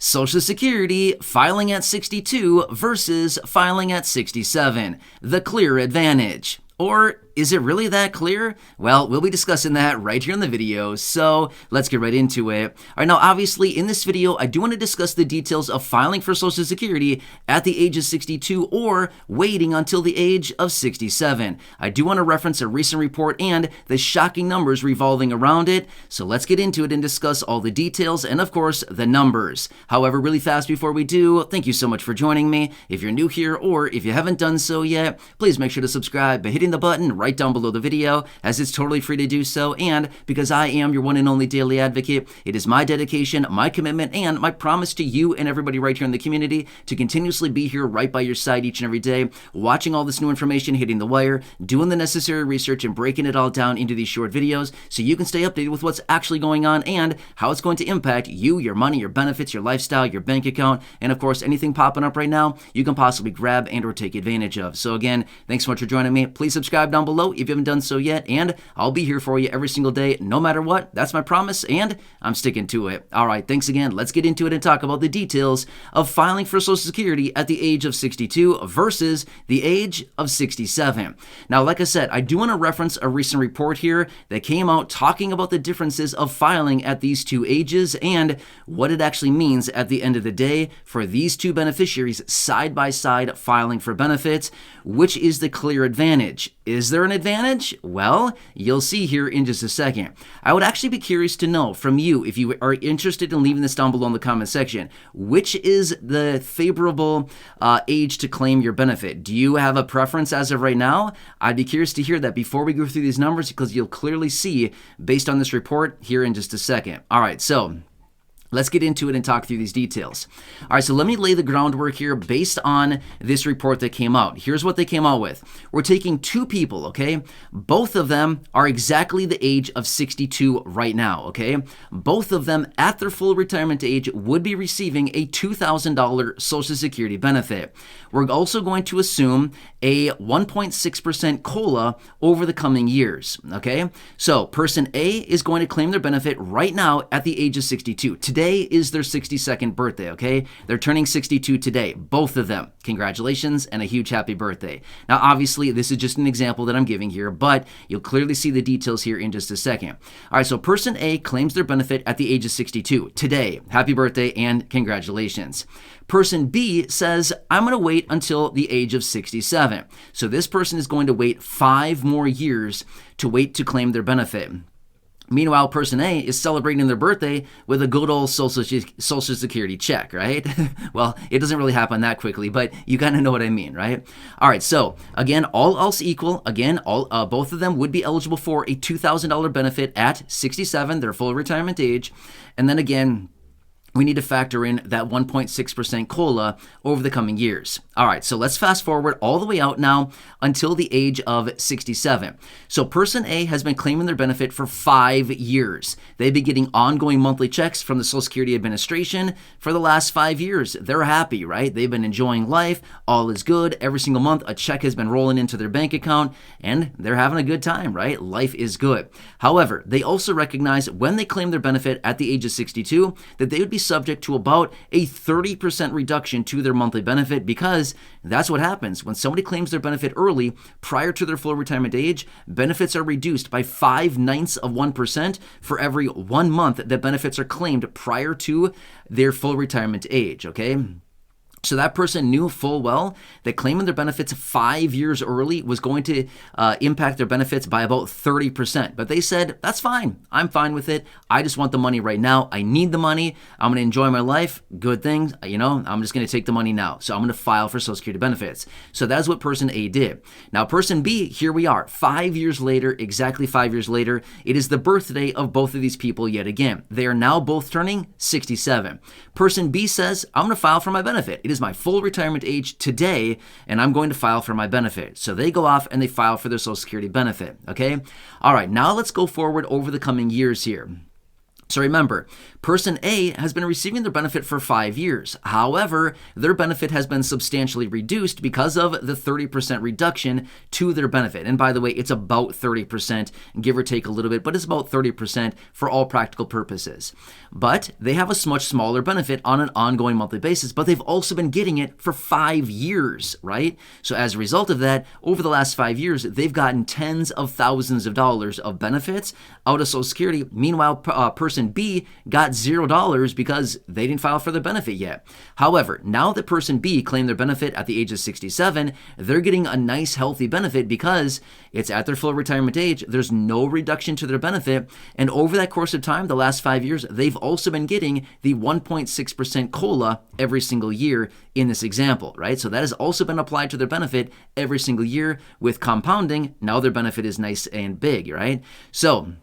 Social Security filing at 62 versus filing at 67. The clear advantage. Or is it really that clear? Well, we'll be discussing that right here in the video, so let's get right into it. All right, now obviously in this video, I do want to discuss the details of filing for Social Security at the age of 62 or waiting until the age of 67. I do want to reference a recent report and the shocking numbers revolving around it, so let's get into it and discuss all the details and of course the numbers. However, really fast before we do, thank you so much for joining me. If you're new here or if you haven't done so yet, please make sure to subscribe by hitting the button right down below the video, as it's totally free to do so, and because I am your one and only daily advocate, it is my dedication, my commitment, and my promise to you and everybody right here in the community to continuously be here right by your side each and every day, watching all this new information hitting the wire, doing the necessary research, and breaking it all down into these short videos so you can stay updated with what's actually going on and how it's going to impact you, your money, your benefits, your lifestyle, your bank account, and of course anything popping up right now you can possibly grab and or take advantage of. So again, thanks so much for joining me. Please subscribe down below if you haven't done so yet, and I'll be here for you every single day, no matter what. That's my promise, and I'm sticking to it. All right, thanks again. Let's get into it and talk about the details of filing for Social Security at the age of 62 versus the age of 67. Now, like I said, I do want to reference a recent report here that came out talking about the differences of filing at these two ages and what it actually means at the end of the day for these two beneficiaries side by side filing for benefits. Which is the clear advantage? Is there an advantage? Well, you'll see here in just a second. I would actually be curious to know from you, if you are interested in leaving this down below in the comment section, which is the favorable age to claim your benefit? Do you have a preference as of right now? I'd be curious to hear that before we go through these numbers, because you'll clearly see based on this report here in just a second. All right, so let's get into it and talk through these details. All right, so let me lay the groundwork here based on this report that came out. Here's what they came out with. We're taking two people, okay? Both of them are exactly the age of 62 right now, okay? Both of them at their full retirement age would be receiving a $2,000 Social Security benefit. We're also going to assume a 1.6% COLA over the coming years, okay? So person A is going to claim their benefit right now at the age of 62. Today is their 62nd birthday, okay? They're turning 62 today, both of them. Congratulations and a huge happy birthday. Now, obviously, this is just an example that I'm giving here, but you'll clearly see the details here in just a second. All right, so person A claims their benefit at the age of 62 today. Happy birthday and congratulations. Person B says, I'm going to wait until the age of 67. So this person is going to wait 5 more years to wait to claim their benefit. Meanwhile, person A is celebrating their birthday with a good old Social Security check, right? Well, it doesn't really happen that quickly, but you kind of know what I mean, right? All right, so again, all else equal, again, both of them would be eligible for a $2,000 benefit at 67, their full retirement age. And then again, we need to factor in that 1.6% COLA over the coming years. All right, so let's fast forward all the way out now until the age of 67. So person A has been claiming their benefit for 5 years. They've been getting ongoing monthly checks from the Social Security Administration for the last 5 years. They're happy, right? They've been enjoying life. All is good. Every single month, a check has been rolling into their bank account, and they're having a good time, right? Life is good. However, they also recognize when they claim their benefit at the age of 62 that they would be subject to about a 30% reduction to their monthly benefit, because that's what happens when somebody claims their benefit early prior to their full retirement age. Benefits are reduced by 0.05% for every 1 month that benefits are claimed prior to their full retirement age, okay? So that person knew full well that claiming their benefits 5 years early was going to impact their benefits by about 30%. But they said, that's fine. I'm fine with it. I just want the money right now. I need the money. I'm going to enjoy my life. Good things. I'm just going to take the money now. So I'm going to file for Social Security benefits. So that's what person A did. Now, person B, here we are. 5 years later, exactly 5 years later, it is the birthday of both of these people yet again. They are now both turning 67. Person B says, I'm going to file for my benefit. It is my full retirement age today, and I'm going to file for my benefit. So they go off and they file for their Social Security benefit, okay? All right, now let's go forward over the coming years here. So remember, Person A has been receiving their benefit for 5 years. However, their benefit has been substantially reduced because of the 30% reduction to their benefit. And by the way, it's about 30%, give or take a little bit, but it's about 30% for all practical purposes. But they have a much smaller benefit on an ongoing monthly basis, but they've also been getting it for 5 years, right? So as a result of that, over the last 5 years, they've gotten tens of thousands of dollars of benefits out of Social Security. Meanwhile, person B got $0 because they didn't file for their benefit yet. However, now that person B claimed their benefit at the age of 67, they're getting a nice healthy benefit because it's at their full retirement age. There's no reduction to their benefit. And over that course of time, the last 5 years, they've also been getting the 1.6% COLA every single year in this example, right? So that has also been applied to their benefit every single year with compounding. Now their benefit is nice and big, right? So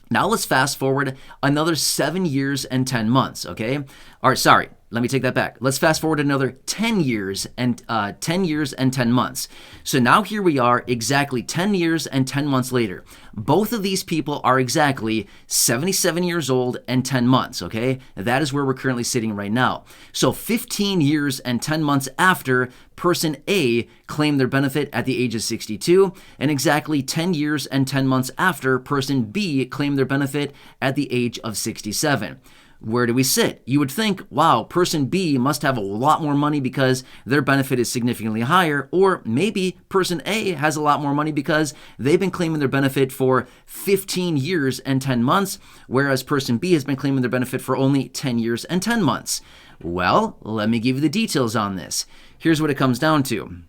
now let's fast forward another 7 years and 10 months, okay? Or sorry, let me take that back. Let's fast forward another 10 years and 10 months. So now here we are exactly 10 years and 10 months later. Both of these people are exactly 77 years old and 10 months, okay? That is where we're currently sitting right now. So 15 years and 10 months after person A claimed their benefit at the age of 62, and exactly 10 years and 10 months after person B claimed their benefit at the age of 67. Where do we sit? You would think, wow, person B must have a lot more money because their benefit is significantly higher, or maybe person A has a lot more money because they've been claiming their benefit for 15 years and 10 months, whereas person B has been claiming their benefit for only 10 years and 10 months. Well, let me give you the details on this. Here's what it comes down to.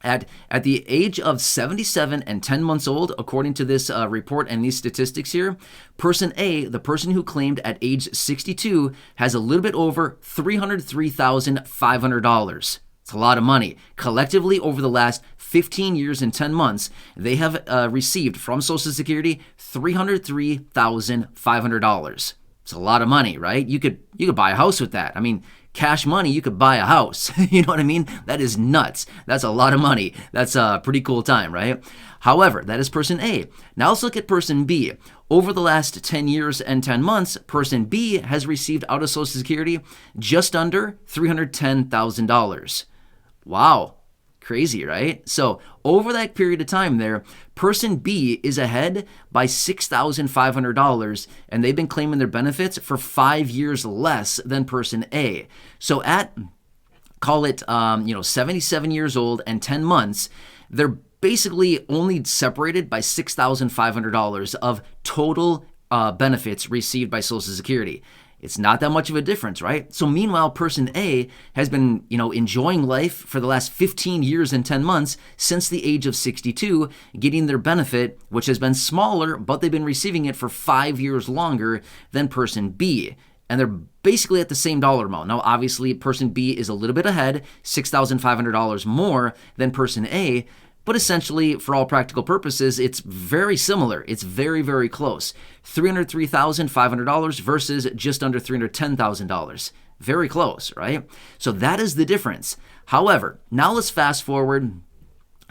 At the age of 77 and 10 months old, according to this report and these statistics here, person A, the person who claimed at age 62, has a little bit over $303,500. It's a lot of money. Collectively, over the last 15 years and 10 months, they have received from Social Security $303,500. It's a lot of money, right? You could buy a house with that. I mean, cash money, you could buy a house. You know what I mean? That is nuts. That's a lot of money. That's a pretty cool time, right? However, that is person A. Now let's look at person B. Over the last 10 years and 10 months, person B has received out of Social Security just under $310,000. Wow. Crazy, right? So over that period of time there, person B is ahead by $6,500, and they've been claiming their benefits for 5 years less than person A. So at, call it, 77 years old and 10 months, they're basically only separated by $6,500 of total benefits received by Social Security. It's not that much of a difference, right? So meanwhile, person A has been, enjoying life for the last 15 years and 10 months since the age of 62, getting their benefit, which has been smaller, but they've been receiving it for 5 years longer than person B. And they're basically at the same dollar amount. Now, obviously, person B is a little bit ahead, $6,500 more than person A, but essentially, for all practical purposes, it's very similar. It's very, very close. $303,500 versus just under $310,000. Very close, right? So that is the difference. However, now let's fast forward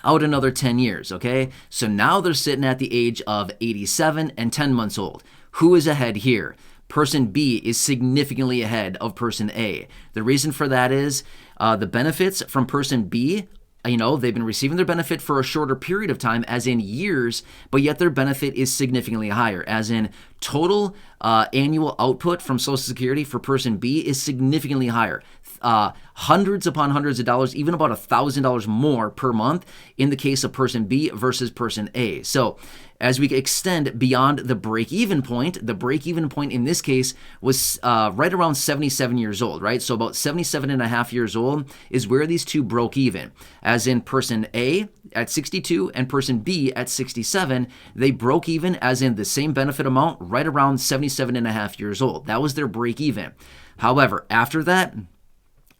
out another 10 years, okay? So now they're sitting at the age of 87 and 10 months old. Who is ahead here? Person B is significantly ahead of person A. The reason for that is the benefits from person B, they've been receiving their benefit for a shorter period of time, as in years, but yet their benefit is significantly higher, as in total annual output from Social Security for person B is significantly higher. Hundreds upon hundreds of dollars, even about $1,000 more per month in the case of person B versus person A. So as we extend beyond the break-even point in this case was right around 77 years old, right? So about 77 and a half years old is where these two broke even. As in person A at 62 and person B at 67, they broke even as in the same benefit amount right around 77 and a half years old. That was their break even. However, after that,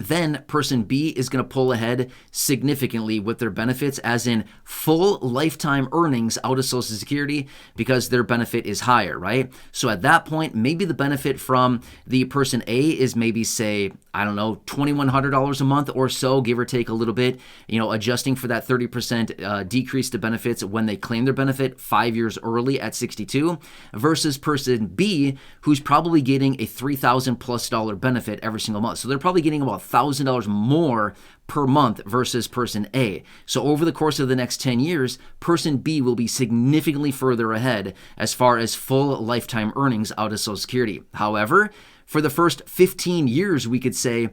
then person B is going to pull ahead significantly with their benefits, as in full lifetime earnings out of Social Security, because their benefit is higher, right? So at that point, maybe the benefit from the person A is maybe, say, I don't know, $2,100 a month or so, give or take a little bit, adjusting for that 30% decrease to benefits when they claim their benefit 5 years early at 62, versus person B, who's probably getting a $3,000 plus benefit every single month. So they're probably getting about $1,000 more per month versus person A. So over the course of the next 10 years, person B will be significantly further ahead as far as full lifetime earnings out of Social Security. However, for the first 15 years, we could say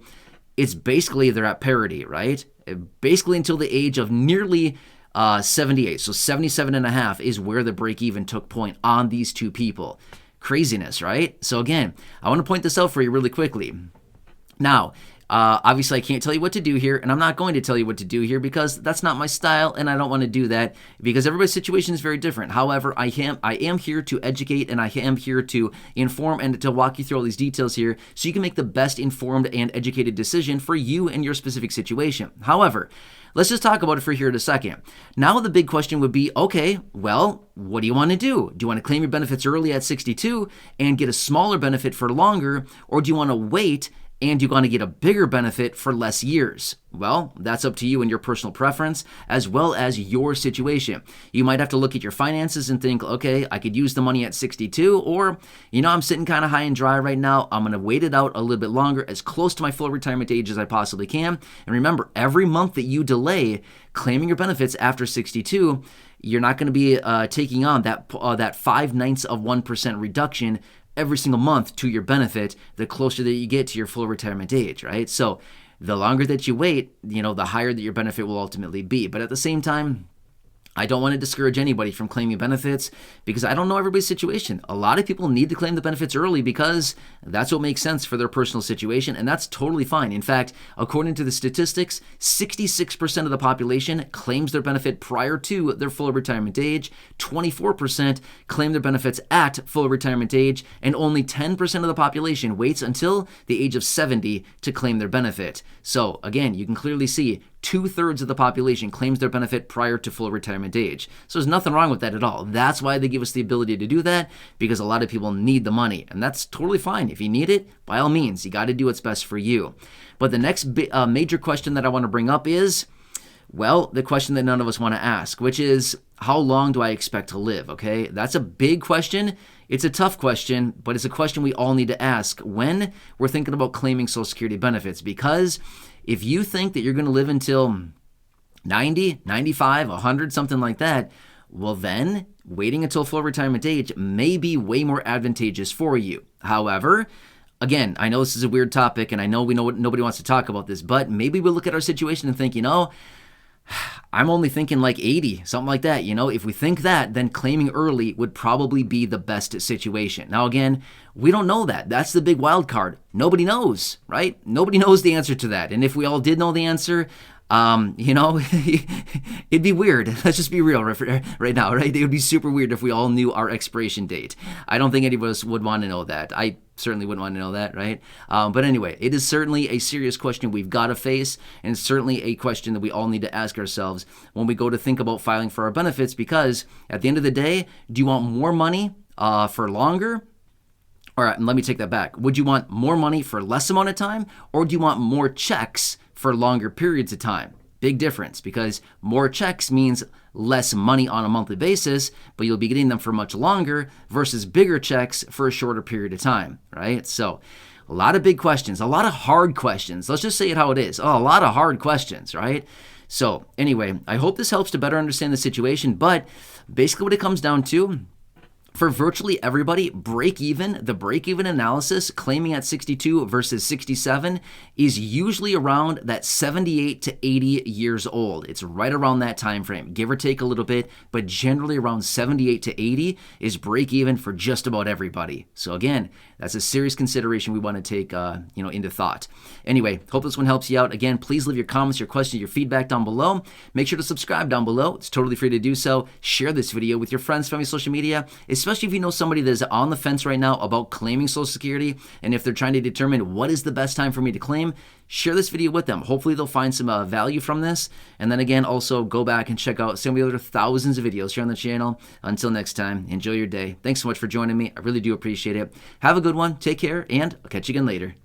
it's basically they're at parity, right? Basically until the age of nearly 78. So 77 and a half is where the break even took point on these two people. Craziness, right? So again, I want to point this out for you really quickly. Now, obviously, I can't tell you what to do here, and I'm not going to tell you what to do here because that's not my style, and I don't want to do that because everybody's situation is very different. However, I am here to educate, and I am here to inform and to walk you through all these details here so you can make the best informed and educated decision for you and your specific situation. However, let's just talk about it for here in a second. Now the big question would be, okay, well, what do you want to do? Do you want to claim your benefits early at 62 and get a smaller benefit for longer, or do you want to wait and you're going to get a bigger benefit for less years? Well, that's up to you and your personal preference, as well as your situation. You might have to look at your finances and think, okay, I could use the money at 62, or, I'm sitting kind of high and dry right now. I'm going to wait it out a little bit longer, as close to my full retirement age as I possibly can. And remember, every month that you delay claiming your benefits after 62, you're not going to be taking on that 0.05% reduction every single month to your benefit the closer that you get to your full retirement age, right? So the longer that you wait, the higher that your benefit will ultimately be. But at the same time, I don't want to discourage anybody from claiming benefits because I don't know everybody's situation. A lot of people need to claim the benefits early because that's what makes sense for their personal situation, and that's totally fine. In fact, according to the statistics, 66% of the population claims their benefit prior to their full retirement age, 24% claim their benefits at full retirement age, and only 10% of the population waits until the age of 70 to claim their benefit. So again, you can clearly see 2/3 of the population claims their benefit prior to full retirement age. So there's nothing wrong with that at all. That's why they give us the ability to do that, because a lot of people need the money, and that's totally fine. If you need it, by all means, you got to do what's best for you. But the next major question that I want to bring up is, well, the question that none of us want to ask, which is, how long do I expect to live? Okay, that's a big question. It's a tough question, but it's a question we all need to ask when we're thinking about claiming Social Security benefits, because if you think that you're going to live until 90, 95, 100, something like that, well then, waiting until full retirement age may be way more advantageous for you. However, again, I know this is a weird topic, and I know nobody wants to talk about this, but maybe we look at our situation and think, I'm only thinking like 80, something like that. If we think that, then claiming early would probably be the best situation. Now, again, we don't know that. That's the big wild card. Nobody knows, right? Nobody knows the answer to that. And if we all did know the answer, it'd be weird. Let's just be real right now, right? It would be super weird if we all knew our expiration date. I don't think any of us would want to know that. I certainly wouldn't want to know that, right? But anyway, it is certainly a serious question we've got to face, and certainly a question that we all need to ask ourselves when we go to think about filing for our benefits, because at the end of the day, do you want more money for longer? All right, let me take that back. Would you want more money for less amount of time, or do you want more checks for longer periods of time? Big difference, because more checks means less money on a monthly basis, but you'll be getting them for much longer, versus bigger checks for a shorter period of time, right? So a lot of big questions, a lot of hard questions. Let's just say it how it is. A lot of hard questions, right? So anyway, I hope this helps to better understand the situation, but basically what it comes down to, for virtually everybody, the break-even analysis, claiming at 62 versus 67, is usually around that 78 to 80 years old. It's right around that time frame, give or take a little bit, but generally around 78 to 80 is break-even for just about everybody. So again, that's a serious consideration we want to take into thought. Anyway, hope this one helps you out. Again, please leave your comments, your questions, your feedback down below. Make sure to subscribe down below. It's totally free to do so. Share this video with your friends, family, social media, especially especially if you know somebody that is on the fence right now about claiming Social Security, and if they're trying to determine what is the best time for me to claim, share this video with them. Hopefully they'll find some value from this. And then again, also go back and check out some of the other thousands of videos here on the channel. Until next time, enjoy your day. Thanks so much for joining me. I really do appreciate it. Have a good one. Take care, and I'll catch you again later.